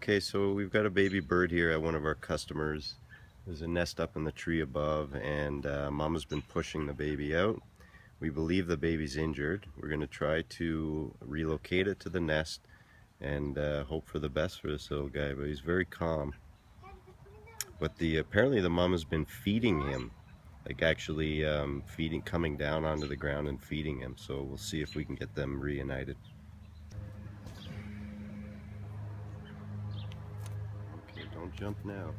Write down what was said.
Okay, so we've got a baby bird here at one of our customers. There's a nest up in the tree above, and Mama's been pushing the baby out. We believe the baby's injured. We're going to try to relocate it to the nest and hope for the best for this little guy, but he's very calm. But apparently the mom has been feeding him, like actually feeding, coming down onto the ground and feeding him. So we'll see if we can get them reunited. Okay, don't jump now.